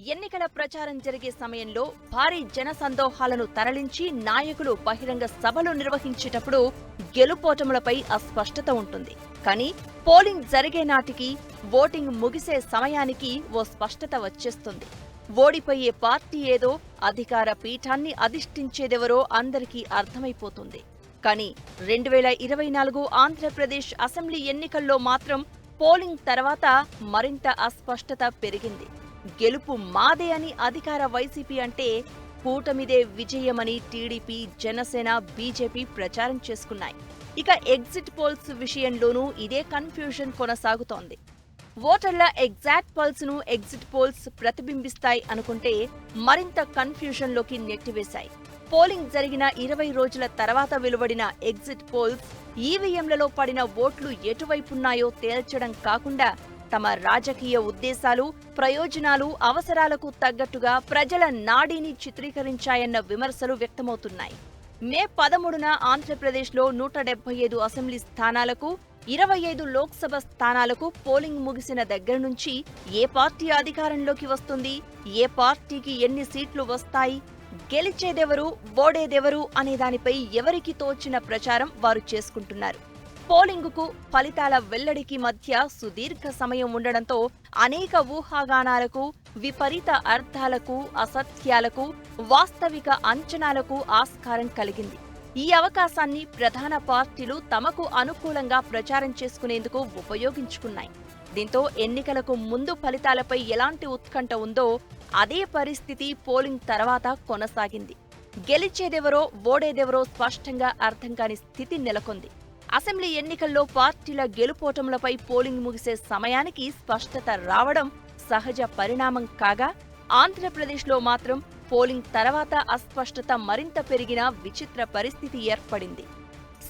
ఎన్నికల ప్రచారం జరిగే సమయంలో భారీ జనసందోహాలను తరలించి నాయకులు బహిరంగ సభలు నిర్వహించేటప్పుడు గెలుపోటములపై అస్పష్టత ఉంటుంది. కానీ పోలింగ్ జరిగే నాటికి, ఓటింగ్ ముగిసే సమయానికి ఓ స్పష్టత వచ్చేస్తుంది. ఓడిపోయే పార్టీ ఏదో, అధికార పీఠాన్ని అధిష్ఠించేదెవరో అందరికీ అర్థమైపోతుంది. కానీ 2024 ఆంధ్రప్రదేశ్ అసెంబ్లీ ఎన్నికల్లో మాత్రం పోలింగ్ తర్వాత మరింత అస్పష్టత పెరిగింది. గెలుపు మాదే అని అధికార వైసీపీ అంటే, కూటమిదే విజయమని టీడీపీ, జనసేన, బీజేపీ ప్రచారం చేసుకున్నాయి. ఇక ఎగ్జిట్ పోల్స్ విషయంలోనూ ఇదే కన్ఫ్యూజన్ కొనసాగుతోంది. ఓటర్ల ఎగ్జాక్ట్ పల్స్ ను ఎగ్జిట్ పోల్స్ ప్రతిబింబిస్తాయి అనుకుంటే మరింత కన్ఫ్యూజన్లోకి నెట్టివేశాయి. పోలింగ్ జరిగిన 20 రోజుల తర్వాత వెలువడిన ఎగ్జిట్ పోల్స్ ఈవీఎంలలో పడిన ఓట్లు ఎటువైపున్నాయో తేల్చడం కాకుండా, తమ రాజకీయ ఉద్దేశాలు, ప్రయోజనాలు, అవసరాలకు తగ్గట్టుగా ప్రజల నాడీని చిత్రీకరించాయన్న విమర్శలు వ్యక్తమవుతున్నాయి. మే 13న ఆంధ్రప్రదేశ్లో 175 అసెంబ్లీ స్థానాలకు, 25 లోక్సభ స్థానాలకు పోలింగ్ ముగిసిన దగ్గర నుంచి ఏ పార్టీ అధికారంలోకి వస్తుంది, ఏ పార్టీకి ఎన్ని సీట్లు వస్తాయి, గెలిచేదెవరు, ఓడేదెవరు అనే దానిపై ఎవరికి తోచిన ప్రచారం వారు చేసుకుంటున్నారు. పోలింగుకు, ఫలితాల వెల్లడికి మధ్య సుదీర్ఘ సమయం ఉండడంతో అనేక ఊహాగానాలకు, విపరీత అర్థాలకు, అసత్యాలకు, వాస్తవిక అంచనాలకు ఆస్కారం కలిగింది. ఈ అవకాశాన్ని ప్రధాన పార్టీలు తమకు అనుకూలంగా ప్రచారం చేసుకునేందుకు ఉపయోగించుకున్నాయి. దీంతో ఎన్నికలకు ముందు ఫలితాలపై ఎలాంటి ఉత్కంఠ ఉందో అదే పరిస్థితి పోలింగ్ తర్వాత కొనసాగింది. గెలిచేదెవరో, ఓడేదెవరో స్పష్టంగా అర్థం కాని స్థితి నెలకొంది. అసెంబ్లీ ఎన్నికల్లో పార్టీల గెలుపోటములపై పోలింగ్ ముగిసే సమయానికి స్పష్టత రావడం సహజ పరిణామం కాగా, ఆంధ్రప్రదేశ్లో మాత్రం పోలింగ్ తర్వాత అస్పష్టత మరింత పెరిగిన విచిత్ర పరిస్థితి ఏర్పడింది.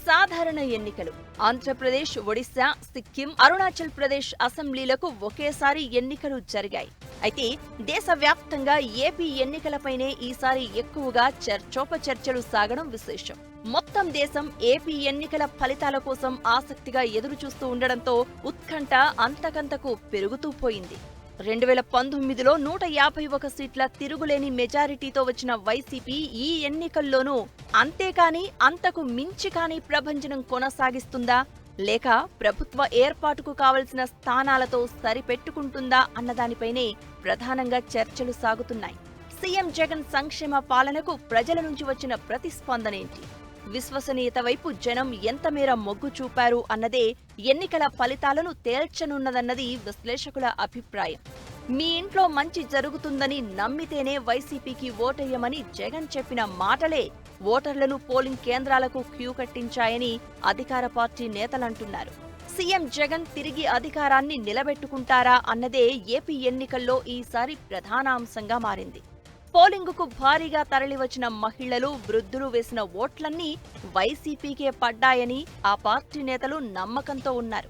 సాధారణ ఎన్నికలు ఆంధ్రప్రదేశ్, ఒడిశా, సిక్కిం, అరుణాచల్ ప్రదేశ్ అసెంబ్లీలకు ఒకేసారి ఎన్నికలు జరిగాయి. అయితే దేశవ్యాప్తంగా ఏపీ ఎన్నికలపైనే ఈసారి ఎక్కువగా చర్చోపచర్చలు సాగడం విశేషం. మొత్తం దేశం ఏపీ ఎన్నికల ఫలితాల కోసం ఆసక్తిగా ఎదురుచూస్తూ ఉండడంతో ఉత్కంఠ అంతకంతకు పెరుగుతూ పోయింది. 2019లో 151 సీట్ల తిరుగులేని మెజారిటీతో వచ్చిన వైసీపీ ఈ ఎన్నికల్లోనూ అంతేకాని అంతకు మించి కాని ప్రభంజనం కొనసాగిస్తుందా, లేక ప్రభుత్వ ఏర్పాటుకు కావలసిన స్థానాలతో సరిపెట్టుకుంటుందా అన్నదానిపైనే ప్రధానంగా చర్చలు సాగుతున్నాయి. సీఎం జగన్ సంక్షేమ పాలనకు ప్రజల నుంచి వచ్చిన ప్రతిస్పందనేంటి, విశ్వసనీయత వైపు జనం ఎంతమేర మొగ్గు చూపారు అన్నదే ఎన్నికల ఫలితాలను తేల్చనున్నదన్నది విశ్లేషకుల అభిప్రాయం. మీ ఇంట్లో మంచి జరుగుతుందని నమ్మితేనే వైసీపీకి ఓటేయమని జగన్ చెప్పిన మాటలే ఓటర్లను పోలింగ్ కేంద్రాలకు క్యూ కట్టించాయని అధికార పార్టీ నేతలంటున్నారు. సీఎం జగన్ తిరిగి అధికారాన్ని నిలబెట్టుకుంటారా అన్నదే ఏపీ ఎన్నికల్లో ఈసారి ప్రధాన అంశంగా మారింది. పోలింగుకు భారీగా తరలివచ్చిన మహిళలు, వృద్ధులు వేసిన ఓట్లన్నీ వైసీపీకే పడ్డాయని ఆ పార్టీ నేతలు నమ్మకంతో ఉన్నారు.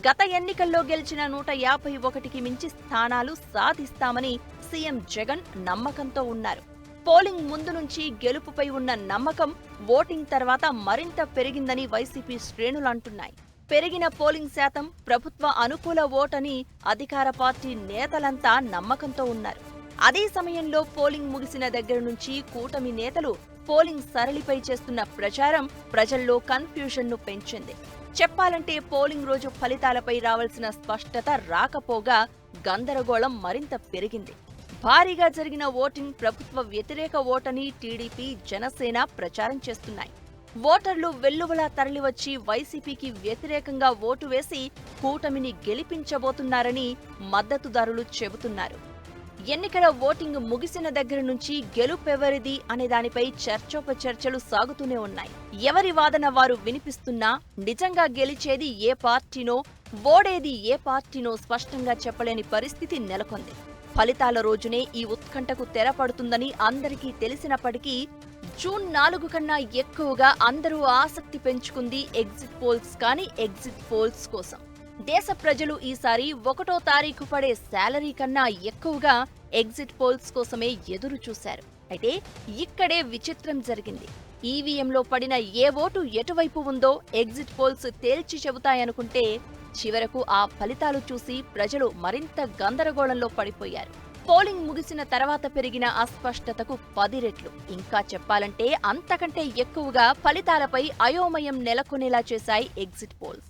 గత ఎన్నికల్లో గెలిచిన 151కి మించి స్థానాలు సాధిస్తామని సీఎం జగన్ నమ్మకంతో ఉన్నారు. పోలింగ్ ముందు నుంచి గెలుపుపై ఉన్న నమ్మకం ఓటింగ్ తర్వాత మరింత పెరిగిందని వైసీపీ శ్రేణులంటున్నాయి. పెరిగిన పోలింగ్ శాతం ప్రభుత్వ అనుకూల ఓటని అధికార పార్టీ నేతలంతా నమ్మకంతో ఉన్నారు. అదే సమయంలో పోలింగ్ ముగిసిన దగ్గర నుంచి కూటమి నేతలు పోలింగ్ సరళిపై చేస్తున్న ప్రచారం ప్రజల్లో కన్ఫ్యూజన్ను పెంచింది. చెప్పాలంటే పోలింగ్ రోజు ఫలితాలపై రావాల్సిన స్పష్టత రాకపోగా గందరగోళం మరింత పెరిగింది. భారీగా జరిగిన ఓటింగ్ ప్రభుత్వ వ్యతిరేక ఓటని టీడీపీ, జనసేన ప్రచారం చేస్తున్నాయి. ఓటర్లు వెల్లువలా తరలివచ్చి వైసీపీకి వ్యతిరేకంగా ఓటు వేసి కూటమిని గెలిపించబోతున్నారని మద్దతుదారులు చెబుతున్నారు. ఎన్నికల ఓటింగ్ ముగిసిన దగ్గర నుంచి గెలుపెవరిది అనే దానిపై చర్చోపచర్చలు సాగుతూనే ఉన్నాయి. ఎవరి వాదన వారు వినిపిస్తున్నా నిజంగా గెలిచేది ఏ పార్టీనో, ఓడేది ఏ పార్టీనో స్పష్టంగా చెప్పలేని పరిస్థితి నెలకొంది. ఫలితాల రోజునే ఈ ఉత్కంఠకు తెరపడుతుందని అందరికీ తెలిసినప్పటికీ జూన్ 4 కన్నా ఎక్కువగా అందరూ ఆసక్తి పెంచుకుంది ఎగ్జిట్ పోల్స్ కోసం. దేశ ప్రజలు ఈసారి 1వ తారీఖు పడే శాలరీ కన్నా ఎక్కువగా ఎగ్జిట్ పోల్స్ కోసమే ఎదురు చూశారు. అయితే ఇక్కడే విచిత్రం జరిగింది. ఈవీఎంలో పడిన ఏ ఓటు ఎటువైపు ఉందో ఎగ్జిట్ పోల్స్ తేల్చి చెబుతాయనుకుంటే చివరకు ఆ ఫలితాలు చూసి ప్రజలు మరింత గందరగోళంలో పడిపోయారు. పోలింగ్ ముగిసిన తర్వాత పెరిగిన అస్పష్టతకు 10 రెట్లు. ఇంకా చెప్పాలంటే అంతకంటే ఎక్కువగా ఫలితాలపై అయోమయం నెలకొనేలా చేశాయి ఎగ్జిట్ పోల్స్.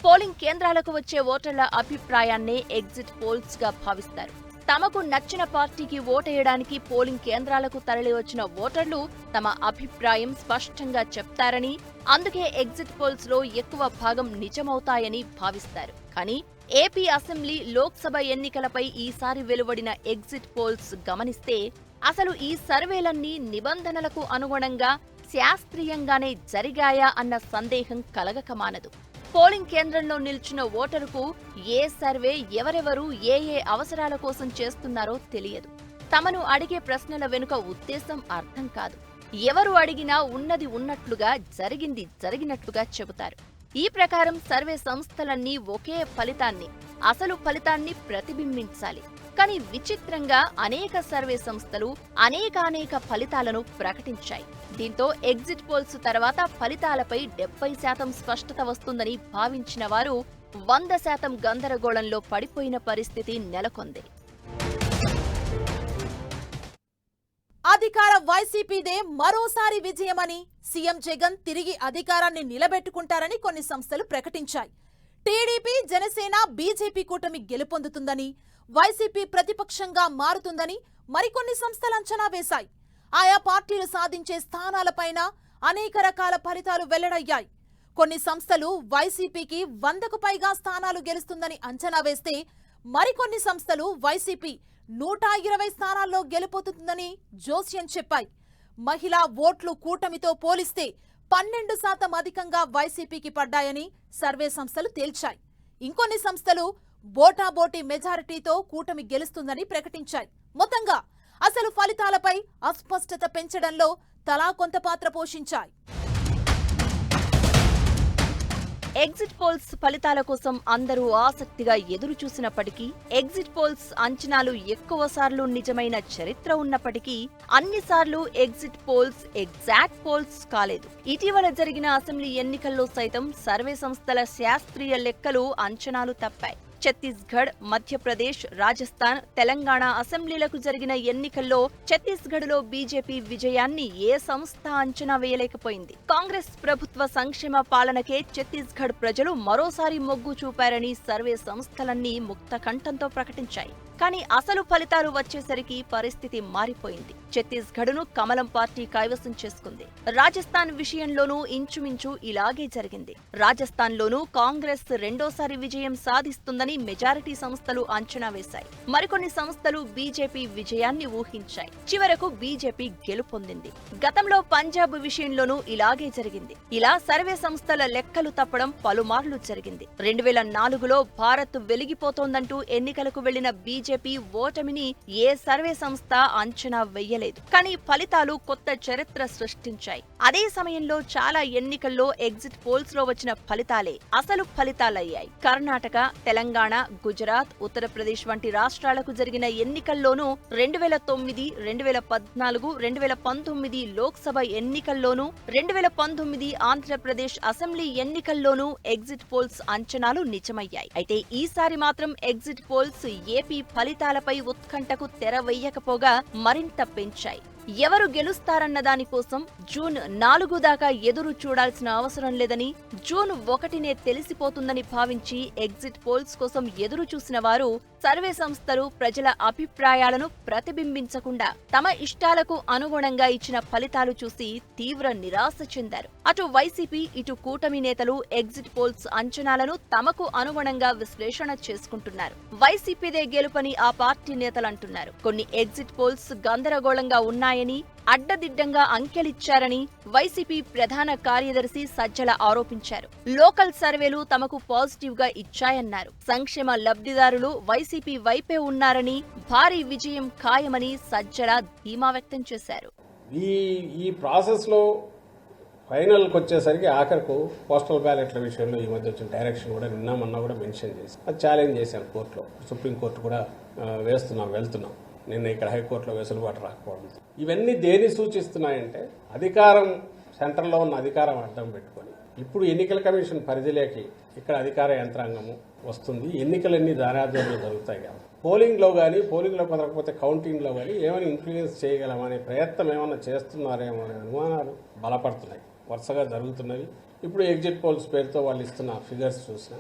పోలింగ్ కేంద్రాలకు వచ్చే ఓటర్ల అభిప్రాయాన్నే ఎగ్జిట్ పోల్స్ గా భావిస్తారు. తమకు నచ్చిన పార్టీకి ఓటేయడానికి పోలింగ్ కేంద్రాలకు తరలివచ్చిన ఓటర్లు తమ అభిప్రాయం స్పష్టంగా చెప్తారని, అందుకే ఎగ్జిట్ పోల్స్ లో ఎక్కువ భాగం నిజమవుతాయని భావిస్తారు. కానీ ఏపీ అసెంబ్లీ, లోక్సభ ఎన్నికలపై ఈసారి వెలువడిన ఎగ్జిట్ పోల్స్ గమనిస్తే అసలు ఈ సర్వేలన్నీ నిబంధనలకు అనుగుణంగా శాస్త్రీయంగానే జరిగాయా అన్న సందేహం కలగక మానదు. పోలింగ్ కేంద్రంలో నిల్చున్న ఓటరుకు ఏ సర్వే ఎవరెవరు ఏ అవసరాల కోసం చేస్తున్నారో తెలియదు. తమను అడిగే ప్రశ్నల వెనుక ఉద్దేశం అర్థం కాదు. ఎవరు అడిగినా ఉన్నది ఉన్నట్లుగా, జరిగింది జరిగినట్లుగా చెబుతారు. ఈ ప్రకారం సర్వే సంస్థలన్నీ ఒకే ఫలితాన్ని, అసలు ఫలితాన్ని ప్రతిబింబించాలి. కానీ విచిత్రంగా అనేక సర్వే సంస్థలు అనేక ఫలితాలను ప్రకటించాయి. దీంతో ఎగ్జిట్ పోల్స్ తర్వాత ఫలితాలపై 70% స్పష్టత వస్తుందని భావించిన వారు 100% గందరగోళంలో పడిపోయిన పరిస్థితి నెలకొంది. అధికార వైసీపీదే మరోసారి విజయమని, సీఎం జగన్ తిరిగి అధికారాన్ని నిలబెట్టుకుంటారని కొన్ని సంస్థలు ప్రకటించాయి. టీడీపీ, జనసేన, బీజేపీ కూటమి గెలుపొందుతుందని, వైసీపీ ప్రతిపక్షంగా మారుతుందని మరికొన్ని సంస్థలు అంచనా వేశాయి. ఆయా పార్టీలు సాధించే స్థానాలపైన అనేక రకాల ఫలితాలు వెల్లడయ్యాయి. కొన్ని సంస్థలు వైసీపీకి 100కు పైగా స్థానాలు గెలుస్తుందని అంచనా వేస్తే, మరికొన్ని సంస్థలు వైసీపీ 120 స్థానాల్లో గెలుపొందుతుందని జోస్యం చెప్పాయి. మహిళా ఓట్లు కూటమితో పోలిస్తే 12% అధికంగా వైసీపీకి పడ్డాయని సర్వే సంస్థలు తేల్చాయి. ఇంకొన్ని సంస్థలు బోటాబోటీ మెజారిటీతో కూటమి గెలుస్తుందని ప్రకటించాయి. మొత్తంగా అసలు ఫలితాలపై అస్పష్టత పెంచడంలో తలా కొంత పాత్ర పోషించాయి. ఎగ్జిట్ పోల్స్ ఫలితాల కోసం అందరూ ఆసక్తిగా ఎదురు చూసినప్పటికీ, ఎగ్జిట్ పోల్స్ అంచనాలు ఎక్కువసార్లు నిజమైన చరిత్ర ఉన్నప్పటికీ, అన్నిసార్లు ఎగ్జిట్ పోల్స్ ఎగ్జాక్ట్ పోల్స్ కాలేదు. ఇటీవల జరిగిన అసెంబ్లీ ఎన్నికల్లో సైతం సర్వే సంస్థల శాస్త్రీయ లెక్కలు, అంచనాలు తప్పాయి. ఛత్తీస్గఢ్, మధ్యప్రదేశ్, రాజస్థాన్, తెలంగాణ అసెంబ్లీలకు జరిగిన ఎన్నికల్లో ఛత్తీస్గఢ్లో బీజేపీ విజయాన్ని ఏ సంస్థ అంచనా వేయలేకపోయింది. కాంగ్రెస్ ప్రభుత్వ సంక్షేమ పాలనకే ఛత్తీస్గఢ్ ప్రజలు మరోసారి మొగ్గు చూపారని సర్వే సంస్థలన్నీ ముక్త కంఠంతో ప్రకటించాయి. కానీ అసలు ఫలితాలు వచ్చేసరికి పరిస్థితి మారిపోయింది. ఛత్తీస్గఢ్ను కమలం పార్టీ కైవసం చేసుకుంది. రాజస్థాన్ విషయంలోనూ ఇంచుమించు ఇలాగే జరిగింది. రాజస్థాన్లోనూ కాంగ్రెస్ రెండోసారి విజయం సాధిస్తుందని మెజారిటీ సంస్థలు అంచనా వేశాయి. మరికొన్ని సంస్థలు బీజేపీ విజయాన్ని ఊహించాయి. చివరకు బీజేపీ గెలుపొందింది. గతంలో పంజాబ్ విషయంలోనూ ఇలాగే జరిగింది. ఇలా సర్వే సంస్థల లెక్కలు తప్పడం పలుమార్లు జరిగింది. 2004లో భారత్ వెలిగిపోతోందంటూ ఎన్నికలకు వెళ్లిన బీజేపీ ఓటమిని ఏ సర్వే సంస్థ అంచనా వెయ్యలేదు. కానీ ఫలితాలు కొత్త చరిత్ర సృష్టించాయి. అదే సమయంలో చాలా ఎన్నికల్లో ఎగ్జిట్ పోల్స్ లో వచ్చిన ఫలితాలే అసలు ఫలితాలయ్యాయి. కర్ణాటక, తెలంగాణ, గుజరాత్, ఉత్తరప్రదేశ్ వంటి రాష్ట్రాలకు జరిగిన ఎన్నికల్లోనూ 2009, 2014, 2019 లోక్సభ ఎన్నికల్లోనూ, 2019 ఆంధ్రప్రదేశ్ అసెంబ్లీ ఎన్నికల్లోనూ ఎగ్జిట్ పోల్స్ అంచనాలు నిజమయ్యాయి. అయితే ఈసారి మాత్రం ఎగ్జిట్ పోల్స్ ఏపీ ఫలితాలపై ఉత్కంఠకు తెర వెయ్యకపోగా మరింత పెంచాయి. ఎవరు గెలుస్తారన్న దానికోసం జూన్ 4 దాకా ఎదురు చూడాల్సిన అవసరం లేదని, జూన్ 1నే తెలిసిపోతుందని భావించి ఎగ్జిట్ పోల్స్ కోసం ఎదురు చూసిన వారు సర్వే సంస్థలు ప్రజల అభిప్రాయాలను ప్రతిబింబించకుండా తమ ఇష్టాలకు అనుగుణంగా ఇచ్చిన ఫలితాలు చూసి తీవ్ర నిరాశ చెందారు. అటు వైసీపీ, ఇటు కూటమి నేతలు ఎగ్జిట్ పోల్స్ అంచనాలను తమకు అనుగుణంగా విశ్లేషణ చేసుకుంటున్నారు. వైసీపీదే గెలుపని ఆ పార్టీ నేతలు అంటున్నారు. కొన్ని ఎగ్జిట్ పోల్స్ గందరగోళంగా ఉన్నాయని, అడ్డదిడ్డంగా అంకెలిచ్చారని వైసీపీ ప్రధాన కార్యదర్శి సజ్జల ఆరోపించారు. లోకల్ సర్వేలు తమకు పాజిటివ్ గా ఇచ్చాయన్నారు. సంక్షేమ లబ్ధిదారులు వైసీపీ వైపే ఉన్నారని, భారీ విజయం ఖాయమని సజ్జల ధీమా వ్యక్తం చేశారు. ఈ ప్రాసెస్ లో ఫైనల్ కి వచ్చేసరికి ఆఖరకు పోస్టల్ బ్యాలెట్ల విషయంలో ఈ మధ్య వచ్చిన డైరెక్షన్ కూడా నిన్న మొన్న కూడా మెన్షన్ చేసి అది ఛాలెంజ్ చేశాను కోర్టులో. సుప్రీంకోర్టు కూడా వెళ్తున్నాం. నిన్న ఇక్కడ హైకోర్టులో వెసులుబాటు రాకపోవడం. ఇవన్నీ దేన్ని సూచిస్తున్నాయంటే అధికారం, సెంటర్లో ఉన్న అధికారం అర్థం పెట్టుకొని ఇప్పుడు ఎన్నికల కమిషన్ పరిధిలోకి ఇక్కడ అధికార యంత్రాంగము వస్తుంది. ఎన్నికలన్నీ దారాధ్వర్యంలో జరుగుతాయి కాబట్టి పోలింగ్లో కుదరకపోతే కౌంటింగ్లో కానీ ఏమైనా ఇన్ఫ్లుయెన్స్ చేయగలమనే ప్రయత్నం ఏమైనా చేస్తున్నారేమో అనే అనుమానాలు బలపడుతున్నాయి, వరుసగా జరుగుతున్నవి. ఇప్పుడు ఎగ్జిట్ పోల్స్ పేరుతో వాళ్ళు ఇస్తున్న ఫిగర్స్ చూసినా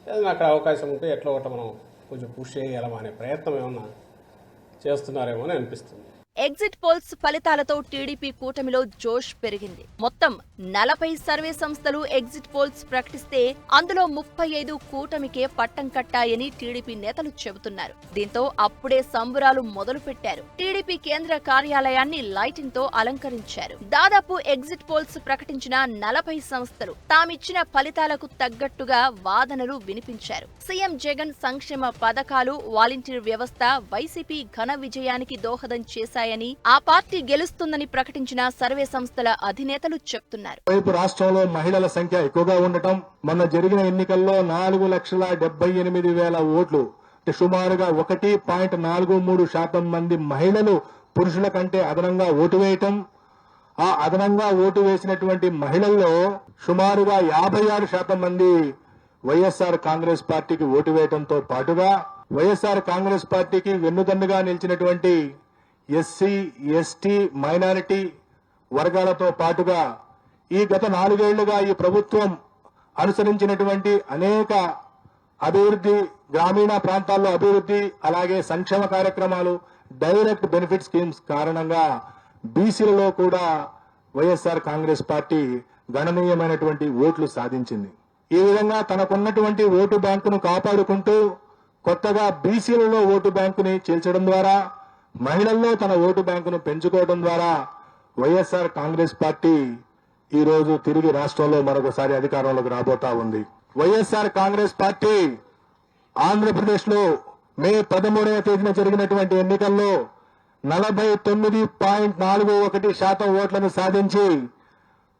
ఏదైనా అక్కడ అవకాశం ఉంటే ఎట్లా ఒకటి మనం కొంచెం పుష్ చేయగలమా అనే ప్రయత్నం ఏమన్నా చేస్తున్నారేమో అని అనిపిస్తుంది. ఎగ్జిట్ పోల్స్ ఫలితాలతో టీడీపీ కూటమిలో జోష్ పెరిగింది. మొత్తం 40 సర్వే సంస్థలు ఎగ్జిట్ పోల్స్ ప్రకటిస్తే అందులో 35 కూటమికే పట్టం కట్టాయని టీడీపీ నేతలు చెబుతున్నారు. దీంతో అప్పుడే సంబురాలు మొదలుపెట్టారు. టీడీపీ కేంద్ర కార్యాలయాన్ని లైటింగ్ తో అలంకరించారు. దాదాపు ఎగ్జిట్ పోల్స్ ప్రకటించిన 40 సంస్థలు తామిచ్చిన ఫలితాలకు తగ్గట్టుగా వాదనలు వినిపించారు. సీఎం జగన్ సంక్షేమ పథకాలు, వాలంటీర్ వ్యవస్థ వైసీపీ ఘన విజయానికి దోహదం చేశాయని, ఆ పార్టీ గెలుస్తుందని ప్రకటించిన సర్వే సంస్థల అధినేతలు చెప్తున్నారు. వైపు రాష్ట్రంలో మహిళల సంఖ్య ఎక్కువగా ఉండటం, మొన్న జరిగిన ఎన్నికల్లో 4,78,000 ఓట్లు, సుమారుగా 1.43% మంది మహిళలు పురుషుల కంటే అదనంగా ఓటు వేయటం, ఆ అదనంగా ఓటు వేసినటువంటి మహిళల్లో సుమారుగా 56% మంది వైఎస్ఆర్ కాంగ్రెస్ పార్టీకి ఓటు వేయడంతో పాటుగా వైఎస్ఆర్ కాంగ్రెస్ పార్టీకి వెన్నుదన్నుగా నిలిచినటువంటి ఎస్సీ, ఎస్టీ, మైనారిటీ వర్గాలతో పాటుగా ఈ గత 4 ఏళ్లుగా ఈ ప్రభుత్వం అనుసరించినటువంటి అనేక అభివృద్ధి, గ్రామీణ ప్రాంతాల్లో అభివృద్ధి, అలాగే సంక్షేమ కార్యక్రమాలు, డైరెక్ట్ బెనిఫిట్ స్కీమ్స్ కారణంగా బీసీలలో కూడా వైఎస్ఆర్ కాంగ్రెస్ పార్టీ గణనీయమైనటువంటి ఓట్లు సాధించింది. ఈ విధంగా తనకున్నటువంటి ఓటు బ్యాంకును కాపాడుకుంటూ కొత్తగా బీసీలలో ఓటు బ్యాంకుని చేల్చడం ద్వారా, మహిళల్లో తన ఓటు బ్యాంకును పెంచుకోవడం ద్వారా వైఎస్ఆర్ కాంగ్రెస్ పార్టీ ఈ రోజు తిరిగి రాష్ట్రంలో మరొకసారి అధికారంలోకి రాబోతా ఉంది. వైఎస్ఆర్ కాంగ్రెస్ పార్టీ ఆంధ్రప్రదేశ్ లో మే 13వ తేదీన జరిగినటువంటి ఎన్నికల్లో 49.41% ఓట్లను సాధించి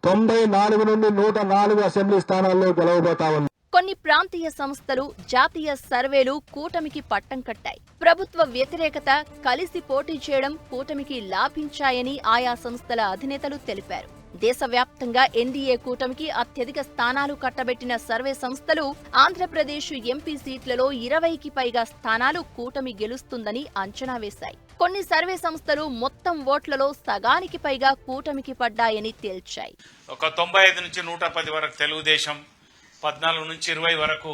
94 నుండి 104 అసెంబ్లీ స్థానాల్లో గెలవబోతా ఉంది. కొన్ని ప్రాంతీయ సంస్థలు, జాతీయ సర్వేలు కూటమికి పట్టం కట్టాయి. ప్రభుత్వ వ్యతిరేకత, కలిసి పోటీ చేయడం కూటమికి లాభించాయని ఆయా సంస్థల అధినేతలు తెలిపారు. దేశవ్యాప్తంగా ఎన్డీఏ కూటమికి అత్యధిక స్థానాలు కట్టబెట్టిన సర్వే సంస్థలు ఆంధ్రప్రదేశ్ ఎంపీ సీట్లలో 20కి పైగా స్థానాలు కూటమి గెలుస్తుందని అంచనా వేశాయి. కొన్ని సర్వే సంస్థలు మొత్తం ఓట్లలో సగానికి పైగా కూటమికి పడ్డాయని తేల్చాయి. ఒక 95 నుంచి 110 వరకు తెలుగుదేశం, 14 నుంచి 20 వరకు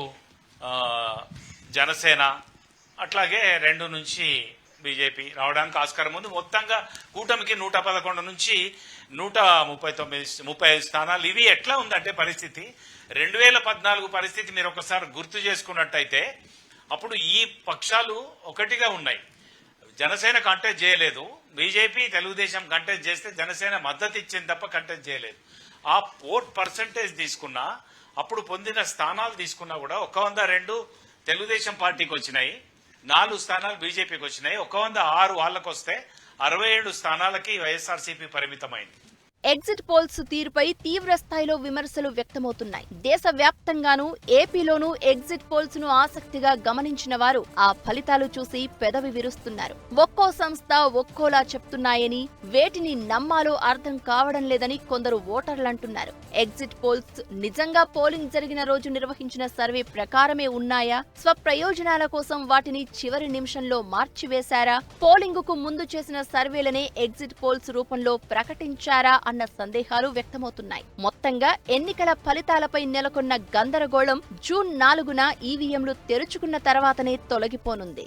జనసేన, అట్లాగే 2 నుంచి బీజేపీ రావడానికి ఆస్కారం ఉంది. మొత్తంగా కూటమికి 111 నుంచి 135 స్థానాలు. ఇవి ఎట్లా ఉందంటే పరిస్థితి 2014 పరిస్థితి మీరు ఒకసారి గుర్తు చేసుకున్నట్టయితే అప్పుడు ఈ పక్షాలు ఒకటిగా ఉన్నాయి. జనసేన కంటెస్ట్ చేయలేదు, బీజేపీ తెలుగుదేశం కంటెస్ట్ చేస్తే జనసేన మద్దతు ఇచ్చింది తప్ప కంటెస్ట్ చేయలేదు. ఆ ఓట్ పర్సంటేజ్ తీసుకున్నా, అప్పుడు పొందిన స్థానాలు తీసుకున్నా కూడా 102 తెలుగుదేశం పార్టీకి వచ్చినాయి, 4 స్థానాలు బీజేపీకి వచ్చినాయి. 106 వాళ్ళకు వస్తే 67 స్థానాలకి వైఎస్ఆర్సీపీ పరిమితమైంది. ఎగ్జిట్ పోల్స్ తీరుపై తీవ్ర స్థాయిలో విమర్శలు వ్యక్తమవుతున్నాయి. దేశవ్యాప్తంగానూ ఏపీలోనూ ఎగ్జిట్ పోల్స్ ను ఆసక్తిగా గమనించిన వారు ఆ ఫలితాలు చూసి పెదవి విరుస్తున్నారు. ఒక్కో సంస్థ ఒక్కోలా చెప్తున్నాయని, వేటిని నమ్మాలో అర్థం కావడం లేదని కొందరు ఓటర్లంటున్నారు. ఎగ్జిట్ పోల్స్ నిజంగా పోలింగ్ జరిగిన రోజు నిర్వహించిన సర్వే ప్రకారమే ఉన్నాయా? స్వప్రయోజనాల కోసం వాటిని చివరి నిమిషంలో మార్చివేశారా? పోలింగ్ కు ముందు చేసిన సర్వేలనే ఎగ్జిట్ పోల్స్ రూపంలో ప్రకటించారా అన్న సందేహాలు వ్యక్తమవుతున్నాయి. మొత్తంగా ఎన్నికల ఫలితాలపై నెలకొన్న గందరగోళం జూన్ 4న ఈవీఎంలు తెరుచుకున్న తర్వాతనే తొలగిపోనుంది.